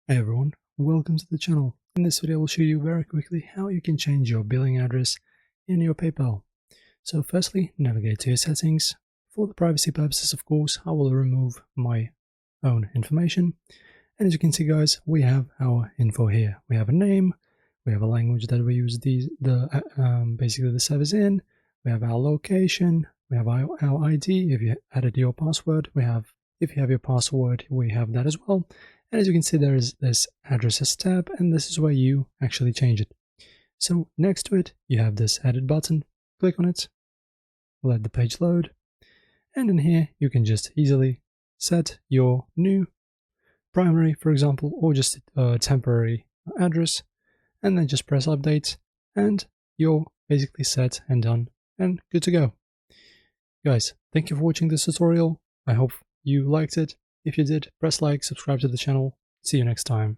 Hey everyone, welcome to the channel. In this video I will show you very quickly how you can change your billing address in your PayPal. So firstly, navigate to your settings. For the privacy purposes, of course, I will remove my own information. And as you can see guys, we have our info here. We have a name, we have a language that we use basically the service in, we have our location, we have our ID. If you added your password, if you have your password, we have that as well. And as you can see, there is this addresses tab, and this is where you actually change it. So next to it, you have this edit button. Click on it, let the page load, and in here you can just easily set your new primary, for example, or just a temporary address, and then just press update, and you're basically set and done and good to go. Guys, thank you for watching this tutorial. I hope you liked it. If you did, press like, subscribe to the channel. See you next time.